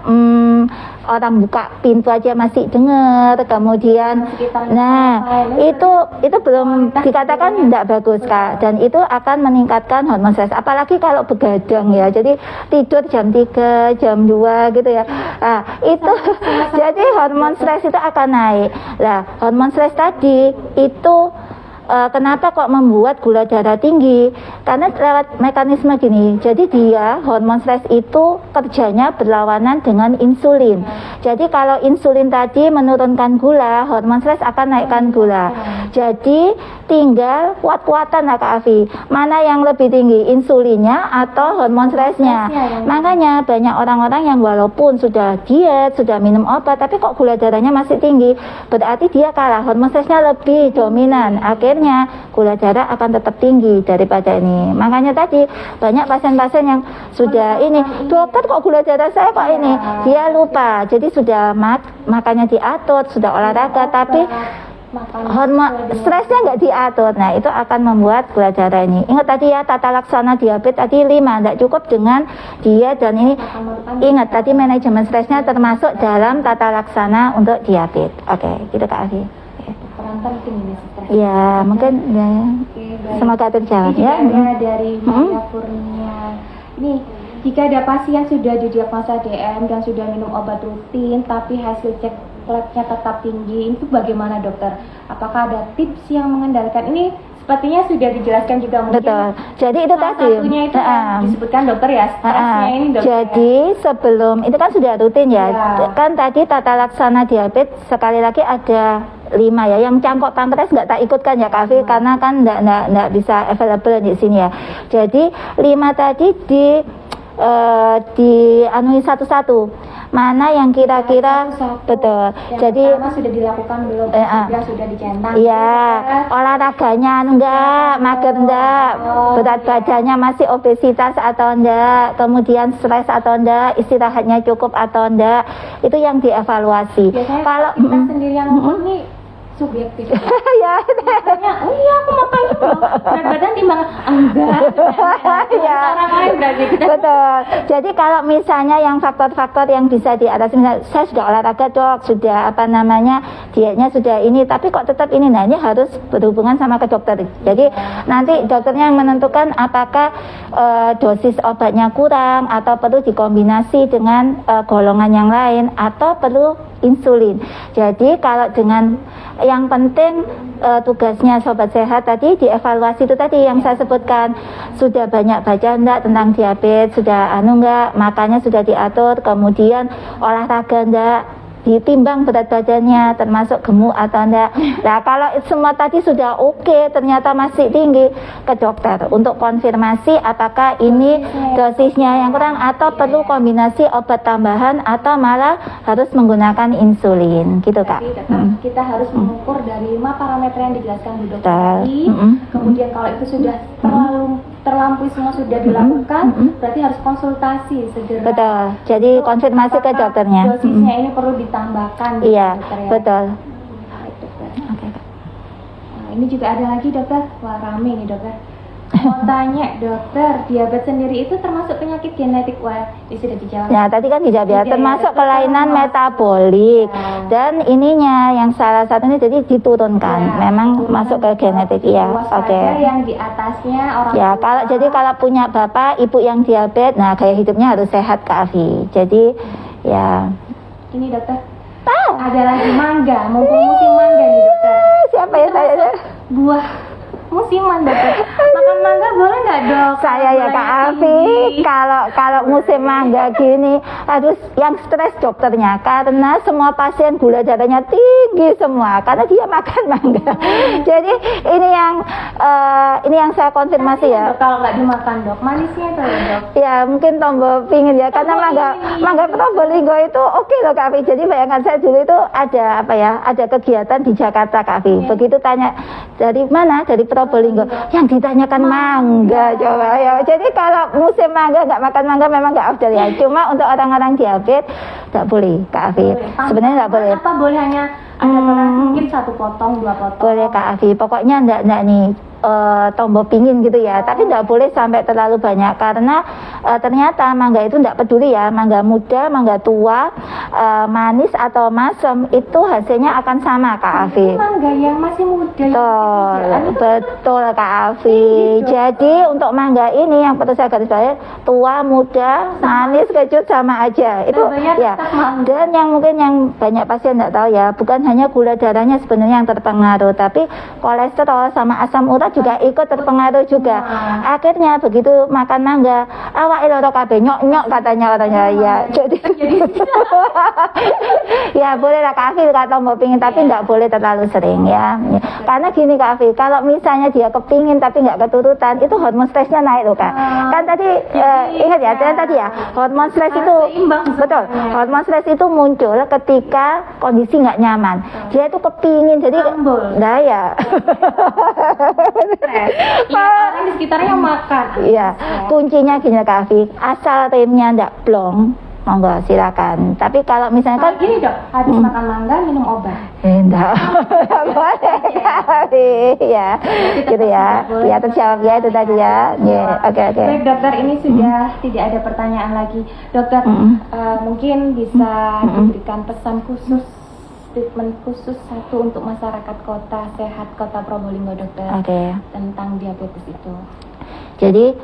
orang buka pintu aja masih dengar, kemudian itu belum dikatakan tidak bagus Kak, dan itu akan meningkatkan hormon stres, apalagi kalau begadang ya, jadi tidur jam 3, jam 2 gitu ya. Itu jadi hormon stres itu akan naik. Nah, hormon stres tadi itu kenapa kok membuat gula darah tinggi? Karena lewat mekanisme gini. Jadi dia hormon stres itu kerjanya berlawanan dengan insulin. Jadi kalau insulin tadi menurunkan gula, hormon stres akan naikkan gula. Jadi tinggal kuat-kuatan lah Kak Afi. Mana yang lebih tinggi, insulinnya atau hormon stresnya? Makanya banyak orang-orang yang walaupun sudah diet, sudah minum obat, tapi kok gula darahnya masih tinggi. Berarti dia kalah, hormon stresnya lebih dominan. Akhirnya gula darah akan tetap tinggi daripada ini. Makanya tadi banyak pasien-pasien yang sudah ini, dokter kok gula darah saya kok ini, dia lupa. Jadi sudah makannya diatur, sudah olahraga, tapi hormon stresnya nggak diatur. Nah, itu akan membuat gula darah ini. Ingat tadi ya, tata laksana diabetes tadi 5, nggak cukup dengan diet dan ini. Ingat tadi manajemen stresnya termasuk dalam tata laksana untuk diabetes. Oke, gitu Kak Afi. Ya, mungkin ya. Semoga terjawab ya. Dari Maria Kurnia. Ini jika ada pasien sudah didiagnosa DM dan sudah minum obat rutin tapi hasil cek labnya tetap tinggi, itu bagaimana dokter? Apakah ada tips yang mengendalikan ini? Sepertinya sudah dijelaskan juga mungkin. Betul. Jadi itu tadi. Satunya itu disebutkan dokter ya. Stresnya ini dokter. Jadi sebelum itu kan sudah rutin ya. Kan tadi tata laksana diabetes sekali lagi ada 5 ya. Yang cangkok pankreas nggak tak ikutkan ya Kak Afi, karena kan nggak bisa available di sini ya. Jadi 5 tadi dianui satu-satu. Mana yang kira-kira betul. Jadi sudah dilakukan belum? Sudah dicentang. Iya, olahraganya enggak, mager enggak, berat badannya masih obesitas atau enggak, kemudian stres atau enggak, istirahatnya cukup atau enggak, itu yang dievaluasi. Biasanya kalau kita sendiri yang ini subjektif. Ya, Makanya, oh iya aku makan itu loh. Berat badan timbangan enggak. Ya. Orang lain berarti kita. betul. Jadi kalau misalnya yang faktor-faktor yang bisa diatasi, misalnya saya sudah olahraga dok, sudah apa namanya dietnya sudah ini, tapi kok tetap ini, nah ini harus berhubungan sama ke dokter. Jadi nanti dokternya yang menentukan apakah dosis obatnya kurang atau perlu dikombinasi dengan golongan yang lain atau perlu insulin. Jadi kalau dengan yang penting tugasnya sobat sehat tadi dievaluasi itu tadi yang saya sebutkan, sudah banyak baca enggak tentang diabetes, sudah enggak, makannya sudah diatur, kemudian olahraga enggak, ditimbang berat badannya termasuk gemuk atau enggak. Nah kalau semua tadi sudah oke, ternyata masih tinggi, ke dokter untuk konfirmasi apakah ini dosisnya yang kurang atau perlu kombinasi obat tambahan atau malah harus menggunakan insulin gitu Kak. Jadi tetap kita harus mengukur dari 5 parameter yang dijelaskan Bu Dokter Betul. tadi. Kemudian kalau itu sudah terlampaui semua sudah dilakukan, berarti harus konsultasi segera. Betul. Jadi Untuk konfirmasi ke apakah dokternya. Dosisnya ini perlu ditambahkan. gitu, Iya, dokter, ya? betul. Baik, dokter. Oke, Kak. Nah, ini juga ada lagi dokter. Wah rame nih dokter. Mau tanya dokter, diabetes sendiri itu termasuk penyakit genetik? Wah, ini sudah dijawab. Ya tadi kan dijawab ya, Iya, termasuk betul, kelainan termasuk. metabolik Ya. dan ininya yang salah satunya jadi diturunkan, Ya, memang keturunan masuk ke genetik ya. waspada Oke. yang di atasnya orang Ya tua. kalau jadi kalau punya bapak ibu yang diabetes, nah gaya hidupnya harus sehat Kak Afi. Jadi ya Ini dokter. Ada lagi mangga, mumpung musim mangga nih dokter. siapa ya saya? Buah musiman dokter. Makan mangga boleh nggak dok? Saya ya Kak Afi, kalau musim mangga gini harus yang stres dokternya karena semua pasien gula darahnya tinggi semua karena dia makan mangga. Jadi ini yang saya konfirmasi ya. Dok, kalau nggak dimakan dok, manisnya itu ya dok. Ya mungkin tombol pingin ya karena mangga Probolinggo itu oke loh Kak Afi. Jadi bayangkan saya dulu itu ada ada kegiatan di Jakarta Kak Afi. Begitu tanya dari mana, dari Probolinggo, yang ditanyakan mangga coba ya. Jadi kalau musim mangga nggak makan mangga memang nggak afdal ya. Cuma untuk orang-orang diabetes nggak boleh Kak Afi. Sebenarnya nggak boleh. Apa boleh hanya ada toleransi mungkin 1 potong, 2 potong? Boleh Kak Afi. Pokoknya nggak nih tombol pingin gitu ya, tapi nggak boleh sampai terlalu banyak karena ternyata mangga itu nggak peduli ya, mangga muda, mangga tua, manis atau masam itu hasilnya akan sama Kak Afi. Mangga yang masih muda. Betul Kak Afi. Jadi untuk mangga ini yang perlu saya garis bawahi, tua, muda, manis, kecut sama aja. Itu ya. Dan yang mungkin yang banyak pasien nggak tahu ya, bukan hanya gula darahnya sebenarnya yang terpengaruh, tapi kolesterol sama asam urat juga ikut terpengaruh juga. Akhirnya begitu makan mangga, awake loro kabeh nyok-nyok katanya orangnya ya. Jadi ya boleh lah Kak Afi kalau mau pingin, tapi nggak boleh terlalu sering ya. Karena gini Kak Afi, kalau misalnya dia kepingin tapi nggak keturutan, itu hormon stresnya naik loh Kak. Kan tadi ingat ya, tadi ya, hormon stres itu betul. Hormon stres itu muncul ketika kondisi nggak nyaman. Dia itu kepingin, jadi nah ya. Orang di sekitarnya makan. Iya, kuncinya gini Kak Afi, asal remnya ndak blong, monggo silakan. Tapi kalau misalnya kan Gini dok, habis makan mangga minum obat. enggak boleh Kak Afi, ya, gitu ya. Ya terjawab ya itu tadi ya. Ya, oke. Baik dokter, ini sudah tidak ada pertanyaan lagi. Dokter, mungkin bisa diberikan pesan khusus, statement khusus satu untuk masyarakat kota sehat kota Probolinggo dokter tentang diabetes itu. Jadi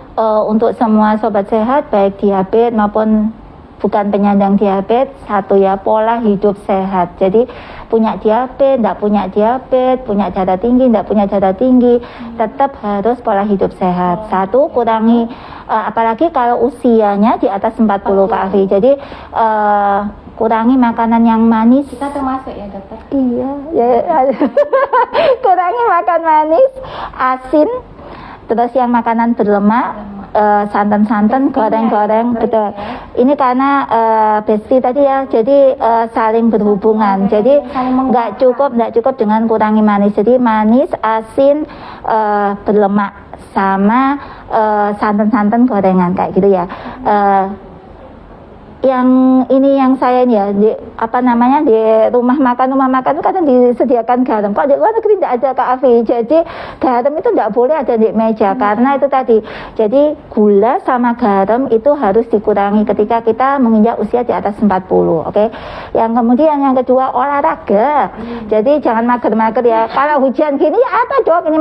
untuk semua sobat sehat baik diabetes maupun bukan penyandang diabetes, satu ya, pola hidup sehat. Jadi punya diabetes, tidak punya diabetes, punya darah tinggi, tidak punya darah tinggi, tetap harus pola hidup sehat. Satu, kurangi apalagi kalau usianya di atas 40 Kak Afi. Jadi kurangi makanan yang manis. Kita termasuk ya dokter? Iya, ya. Kurangi makan manis, asin, terus yang makanan berlemak, santan-santan, goreng-goreng, betul. Ini karena besti tadi ya, jadi saling berhubungan. Jadi nggak cukup dengan kurangi manis. Jadi manis, asin, berlemak, sama santan-santan gorengan kayak gitu ya. yang ini yang saya ini ya di di rumah makan itu kadang disediakan garam. Kok di luar negeri tidak ada Kak Afi. Jadi garam itu tidak boleh ada di meja karena itu tadi. Jadi gula sama garam itu harus dikurangi ketika kita menginjak usia di atas 40. Oke. Yang kemudian yang kedua olahraga. Jadi jangan mager-mager ya. Kalau hujan gini ya apa dok ini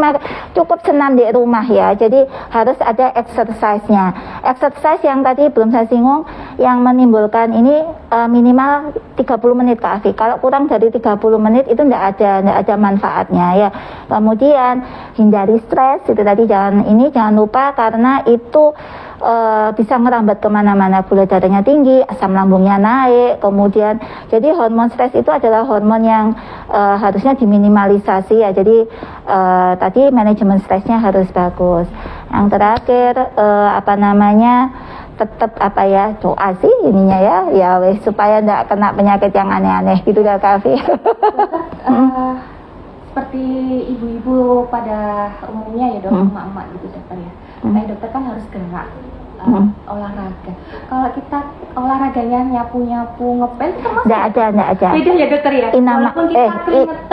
cukup senam di rumah ya. Jadi harus ada exercise-nya. Exercise yang tadi belum saya singgung yang menimbulkan ini minimal 30 menit Kak Afi. Kalau kurang dari 30 menit itu tidak ada manfaatnya ya. Kemudian hindari stres itu tadi jangan lupa karena itu bisa merambat kemana-mana, gula darahnya tinggi, asam lambungnya naik, kemudian jadi hormon stres itu adalah hormon yang harusnya diminimalisasi ya. Jadi tadi manajemen stresnya harus bagus. Yang terakhir tetap doa sih ininya ya wes supaya tidak kena penyakit yang aneh-aneh gitu ya Kak Afi. Seperti ibu-ibu pada umumnya ya dok, emak-emak gitu dokter ya. Dokter kan harus gerak, olahraga. Kalau kita olahraganya nyapu-nyapu ngepel termasuk? Tidak ada. Beda ya dokter ya.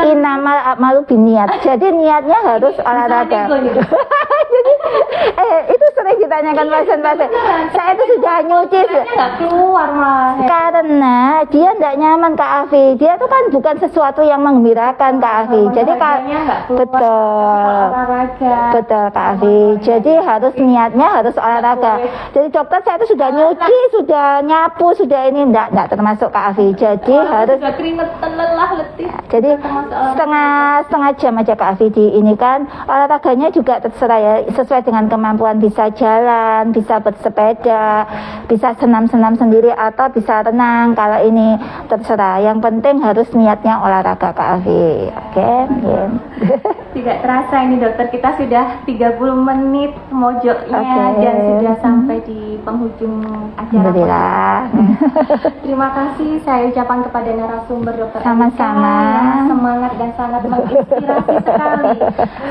Inama malu biniat. Jadi niatnya harus olahraga. Jadi itu sering ditanyakan pasien-pasien. Saya itu sudah nyuci. Nggak keluar malah. Karena dia tidak nyaman Kak Afi. Dia itu kan bukan sesuatu yang menggembirakan Kak Afi. Jadi betul Kak Afi. Jadi harus niatnya harus olahraga. Jadi dokter saya itu sudah nyuci, sudah nyapu, sudah ini enggak termasuk Kak Afi. Jadi harus sudah keringetan lelah letih. Jadi setengah jam aja Kak Afi ini kan olahraganya juga terserah ya sesuai dengan kemampuan, bisa jalan, bisa bersepeda, bisa senam-senam sendiri atau bisa renang. Kalau ini terserah. Yang penting harus niatnya olahraga Kak Afi. Oke. Tidak terasa ini dokter kita sudah 30 menit mojoknya dan sudah sampai di penghujung acara. Alhamdulillah. Terima kasih saya ucapkan kepada narasumber dokter Sama-sama. Erika yang semangat dan sangat menginspirasi sekali.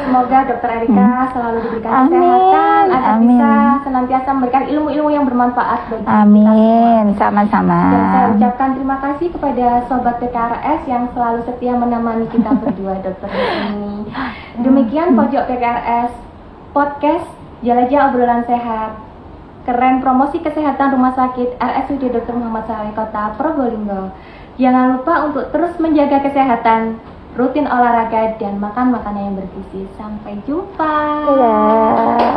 Semoga dokter Erika selalu diberikan kesehatan agar bisa senantiasa memberikan ilmu-ilmu yang bermanfaat bagi kita semua. Sama-sama. Dan saya ucapkan terima kasih kepada sobat PKRS yang selalu setia menemani kita berdua dokter ini. Demikian Pojok PKRS Podcast Jelajah Obrolan Sehat. Keren promosi kesehatan Rumah Sakit RSUD Dr. Muhammad Saleh Kota Probolinggo. Jangan lupa untuk terus menjaga kesehatan, rutin olahraga dan makan makanan yang bergizi. Sampai jumpa. Dadah.